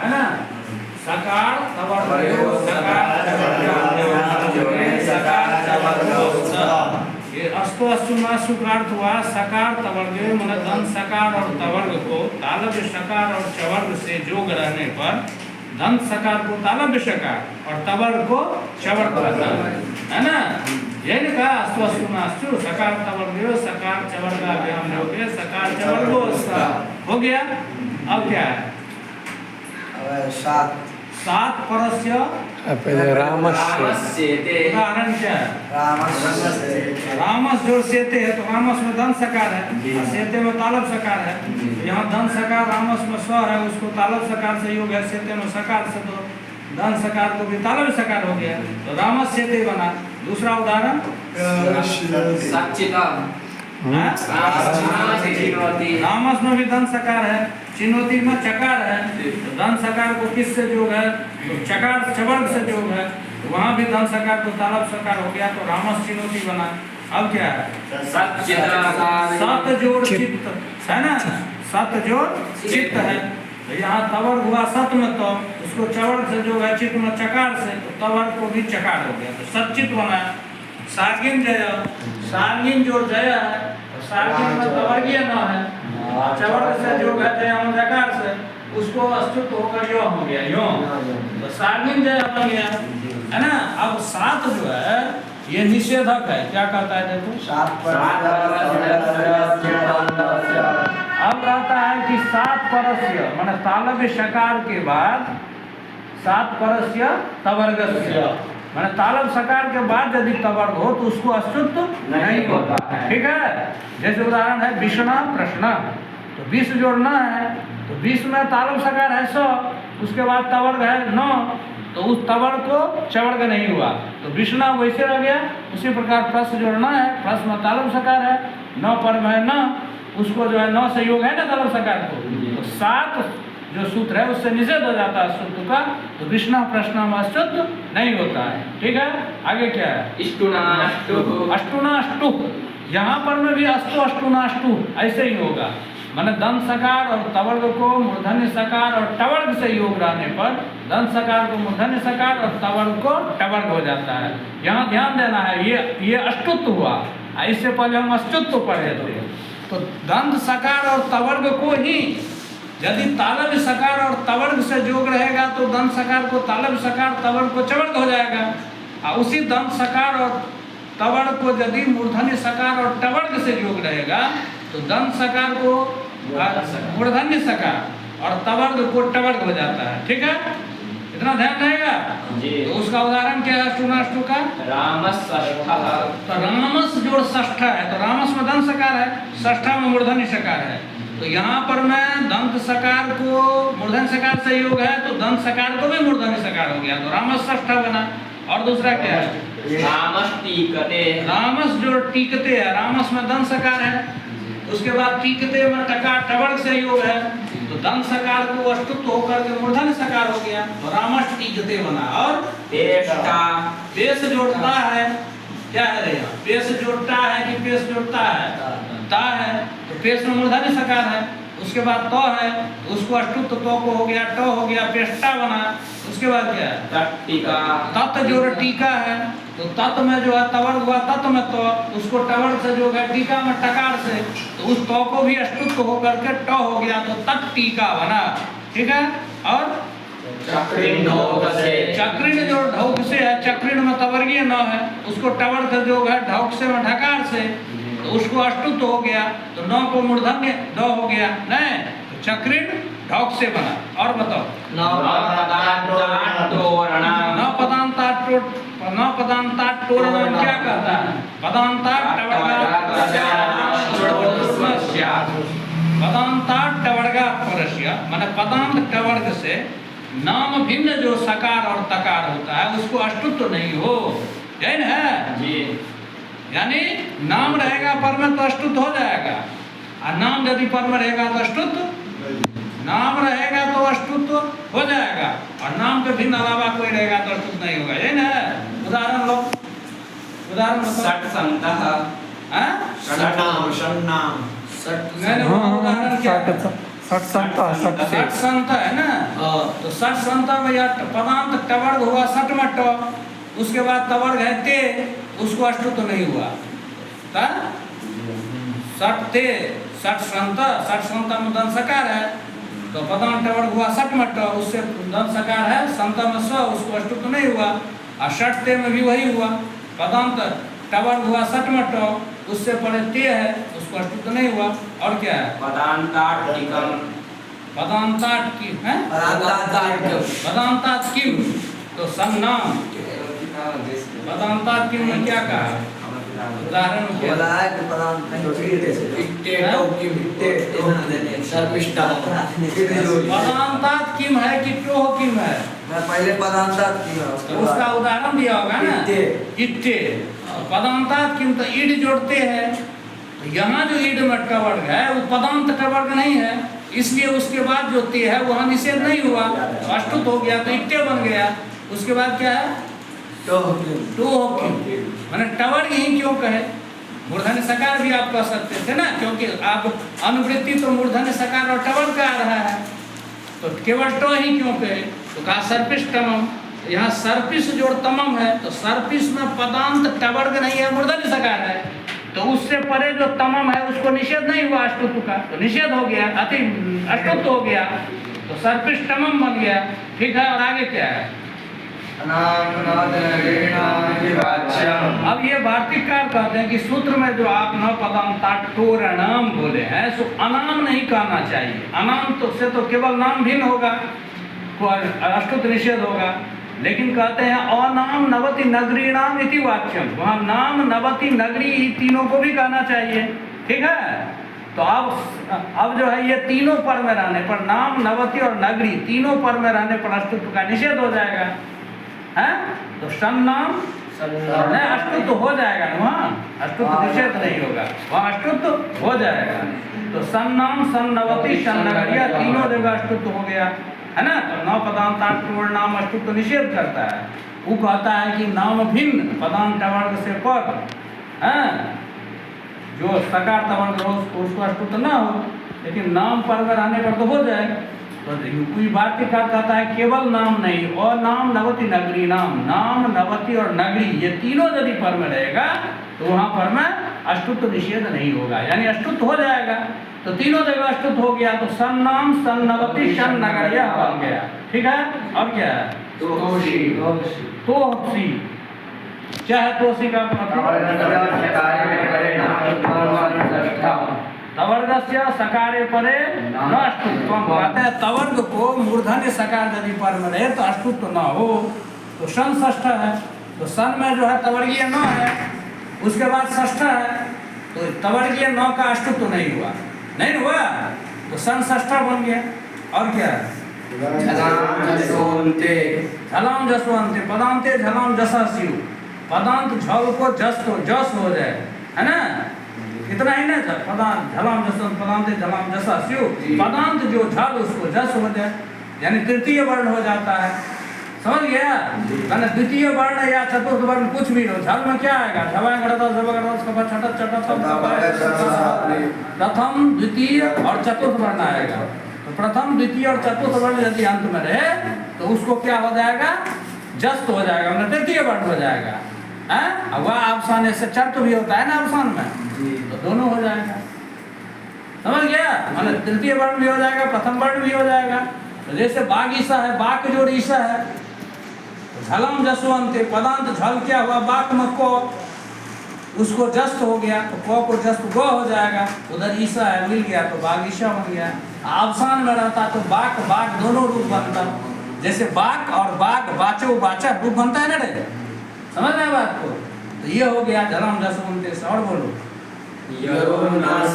है ना। सकार तवर्गयो सकार ये अस्तु अस्तुमा सुकार हुआ। सकार तवर्गयो मन धन सकार और तवर्ग को तालव्य सकार और चवर्ग से जोग रहने पर दंत सकार को तालव्य सकार और तवर्ग को चवर्ग रहता है ना। यही ने कहा अस्तु अस्तुमा अस्तु सकार तवर्गयो सकार चवर्ग अभ्याम योगे सकार चवर्गो हो गया। अब क्या है? सात परस्य पहले रामस्य उदाहरण क्या है? रामस जोड़ सेते है तो रामस में धन सकार है, सेते में तालब सकार है। तो यहाँ धन सकार रामस में स्व है, उसको तालब सकार से योग है, सेते में सकार से तो धन सकार को भी तालब सकार हो गया तो रामस सेते बना। दूसरा उदाहरण रामस में भी धन सकार है, चिन्होती में चकार है। तो धन सकार को किस से जोग है? तो चकार चवर्ग से जोग है, तो वहाँ भी धन सकार को तालब सकार हो गया तो रामस चिन्होती बना। अब क्या है? सत जोड़ चित्त है ना, सत जोड़ चित्त है। तो यहाँ तवर्ग हुआ सत में तो उसको चवर्ग से जोग है, चित्त में चकार से तो तवर्ग को भी चकार हो गया तो सचित बना। सार्गिन जय, सार्गिन जोड़ जय है, सार्गिन में तवर्गीय न है, चवर्ग से जोग है जय जकार से, उसको अस्तुत होकर यो हो गया यो, तो सार्गिन जय बन गया है ना। अब सात जो है ये निषेधक है, क्या कहता है देखो? अब कहता है कि सात परस्य माने तालव्य सकार के बाद सात परस्य तवर्गस्य माने तालब सकार के बाद यदि तवर्ग हो तो उसको अस्तुत्व नहीं होता है। ठीक है, जैसे उदाहरण है विष्णा प्रश्न, तो विष जोड़ना है तो विष में तालब सकार है 100, उसके बाद तवर्ग है 9, तो उस तवर्ग को चवर्ग नहीं हुआ तो विष्णा वैसे रह गया। उसी प्रकार प्रश्न जोड़ना है, प्रश्न में तालब सकार है 9 पर में न, उसको जो है 9 से योग है ना तालब सकार को, तो 7 जो सूत्र है उससे निषेध हो जाता है सूत्र का, तो विष्णा प्रश्न में अस्तुत्व नहीं होता है। ठीक है, आगे क्या है? अष्टुनाष्टु, यहाँ पर में भी अस्तु अष्टुनाष्टु ऐसे ही होगा। माने दंत सकार और तवर्ग को मूर्धन्य सकार और टवर्ग से योग रहने पर दंत सकार को मूर्धन्य सकार और तवर्ग को टवर्ग हो जाता है। यहाँ ध्यान देना है, ये अष्टुत्व हुआ, इससे पहले हम अष्टुत्व पढ़े थे। तो दंत सकार और तवर्ग को ही यदि तालव्य सकार और तवर्ग से जोग रहेगा तो दंत सकार को तालव्य सकार तवर्ग को चवर्ग हो जाएगा। और उसी दंत सकार और तवर्ग को यदि मूर्धन्य सकार और टवर्ग से जोग रहेगा तो दंत सकार को मूर्धन्य सकार और तवर्ग को टवर्ग हो जाता है। ठीक है, इतना ध्यान रहेगा। तो उसका उदाहरण क्या है अष्टुनाष्टु का? रामस तो रामस जोड़ षष्ठा है, तो रामस में दंत सकार है, षष्ठा में मूर्धन्य सकार है। तो यहाँ पर मैं दंत सकार को मूर्धन्य सकार से योग है तो दंत सकार को भी मूर्धन्य सकार हो गया तो रामस षष्ठा बना। और दूसरा क्या है? रामस टीकते, रामस जो टीकते है, रामस में दंत सकार है, उसके बाद टीकते में टकार टवर्ग से योग है तो दंत सकार को अष्टुत्व होकर के मूर्धन्य सकार हो गया तो रामस टीकते बना। और पेश जोड़ता है, क्या है रे? पेश जोड़ता है कि पेश जोड़ता है? ता है, तो पेश में मूर्धन्य सकार है, उसके बाद तो है तो उसको अष्टुत्व तो को हो गया, ट हो गया, पेष्टा बना। उसके बाद क्या है? तत् जोड़ टीका है, तो तत् में जो है तवर्ग हुआ तत् में तो उसको टवर्ग से जो है टीका में टकार से, तो उस तो को भी अष्टुत्व होकर के ट हो गया तो तत् टीका बना। ठीक है, और चक्रिण जो ढौक से है, चक्रिण में तवर्गीय न है, उसको टवर्ग जो है ढौक से में ढकार से, तो उसको अष्टुत्व हो गया तो 9 को मूर्धन्य ड हो गया नहीं, तो चक्रिण ढौक से बना। और बताओ न पदांता टोरण क्या कहता है? पदांता टवर्गा परस्य माने पदांत टवर्ग से नाम भिन्न जो सकार और तकार होता है उसको अष्टुत्व नहीं हो, जैन है जी। यानी नाम रहेगा पर में तो अष्टुत्व हो जाएगा, और नाम यदि पर में रहेगा तो अष्टुत्व, नाम रहेगा तो अष्टुत्व हो जाएगा, और नाम के भिन्न अलावा कोई रहेगा तो अष्टुत्व नहीं होगा। ये ना उदाहरण लो, उदाहरण सट संतः षट संता षट से षट संत है ना, तो षट संता में यह पदांत टवर्ग हुआ षट में ट, उसके बाद तवर्ग है ते, उसको अष्टुत तो नहीं हुआ। षट ते षट संता में दन सकार है, तो पदांत टवर्ग हुआ षट में ट, उससे दन सकार है, संता में स, उसको अष्टुत तो नहीं हुआ। और षट ते में भी वही हुआ, पदांत टवर्ग हुआ षट में ट, उससे परे ते है, उसको अष्टुत तो नहीं हुआ। और क्या है? पदांतात किम, तो सन्नाम पदांतात किम में क्या कहा? उदाहरण क्या? पदांतात किम है कि टोह किम है? पहले पदांतात तो उसका उदाहरण दिया होगा ना, इट्टे। पदांतात किम तो ईड जोड़ते हैं, तो यहाँ जो ईड में टवर्ग है वो पदांत टवर्ग नहीं है, इसलिए उसके बाद जो ते है वहाँ निषेध नहीं हुआ, तो अष्टुत हो गया, तो इट्टे बन गया। उसके बाद क्या है? टोह किम, मैंने टवर्ग ही क्यों कहे? मूर्धन्य सकार भी आप कह सकते थे ना, क्योंकि आप अनुवृत्ति तो मूर्धन्य सकार और टवर्ग का आ रहा है, तो केवल ट ही क्यों कहे? तो कहा सर्पिस तमम, यहाँ सर्पिस जोड़ तमम है, तो सर्पिस में पदांत टवर्ग नहीं है, मूर्धन्य सकार है, तो उससे परे जो तमम है उसको निषेध नहीं हुआ अष्टुत्व का, तो निषेध हो गया, अति अष्टुत्व हो गया, तो सर्पिस तमम बन गया। ठीक है, और आगे क्या है? अब ये वार्तिककार कहते हैं कि सूत्र में जो आप न पदांतात टोर अनाम बोले हैं, सो अनाम नहीं कहना चाहिए। अनाम तो से तो केवल नाम भिन्न होगा, अष्टुत निषेध होगा, लेकिन कहते हैं अनाम नवति नगरी नाम इति वाच्यम, वहाँ नाम नवति नगरी तीनों को भी कहना चाहिए। ठीक है, तो अब जो है ये तीनों पर में रहने पर, नाम नवति और नगरी तीनों पर में रहने पर अष्टुत्व का निषेध हो जाएगा, है? तो सन्नाम नहीं, अष्टुत्व हो जाएगा ना, वहाँ अष्टुत्व निषेध नहीं होगा, वहाँ अष्टुत्व हो जाएगा। तो सन्नाम सन्नवती सन्नगरिया तीनों जगह अष्टुत्व हो गया, है ना। तो नौ पदांतात टवर्ग नाम अष्टुत्व निषेध करता है, वो कहता है कि नाम भिन्न पदांत टवर्ग से पर, है जो सकार तवर्ग हो उसको अष्टुत्व ना हो, लेकिन नाम पर में रहने पर तो हो जाएगा। तो कोई वार्तिककार कहता है केवल नाम नहीं, और नाम नवति नगरी नाम, नाम नवति और नगरी ये तीनों यदि पर में रहेगा तो वहाँ पर में अष्टुत्व निषेध नहीं होगा, यानी अष्टुत्व हो जाएगा। तो तीनों जगह अष्टुत्व हो गया, तो सन्नाम सन्नवति सन्नगरिया बन गया। ठीक है, और क्या है? तोसी, क्या है तोसी का तवर्गस्य सकारे परे न अष्टुत्व, कहते हैं तवर्ग को मूर्धन्य सकार यदि पर में रहे तो अष्टुत्व न हो। तो सन षष्ठ है, तो सन में जो है तवर्गीय न है, उसके बाद षष्ठ है, तो तवर्गीय न का अष्टुत्व नहीं हुआ, नहीं हुआ, तो सन षष्ठ बन गया। और क्या है? झलाम जसवंते पदांते झलाम जसा शिव, पदांत झल को जस तो जस हो जाए, है ना, इतना ही ना, पदांत झलाम जसवंत पदांते झलाम जसा शिव, पदांत जो झल उसको जस हो जाए, यानी तृतीय वर्ण हो जाता है। समझ गया? मैंने द्वितीय वर्ण या चतुर्थ वर्ण कुछ भी हो, झल में क्या आएगा? प्रथम द्वितीय और चतुर्थ वर्ण आएगा, तो प्रथम द्वितीय और चतुर्थ वर्ण यदि अंत में रहे तो उसको क्या हो जाएगा? जस्त हो जाएगा, मतलब तृतीय वर्ण हो जाएगा, है? वह अवसान से चर्त भी होता है ना अवसान में, तो दोनों हो जाएगा। समझ गया? मतलब तृतीय वर्ण भी हो जाएगा, प्रथम वर्ण भी हो जाएगा। तो जैसे बाघ ईसा है, बाघ जो ईसा है, झलम जसवंते पदांत झल क्या हुआ? बाघ में को, उसको जस्त हो गया, तो को जस्त गो हो जाएगा, उधर ईसा है मिल गया तो बाघ ईसा बन गया। अवसान में रहता तो बाघ बाघ दोनों रूप बनता, जैसे बाघ और बाघ बाचो बाचा रूप बनता है ना रे, समझ रहे बात को? तो ये हो गया झलम जसवंते से। और बोलो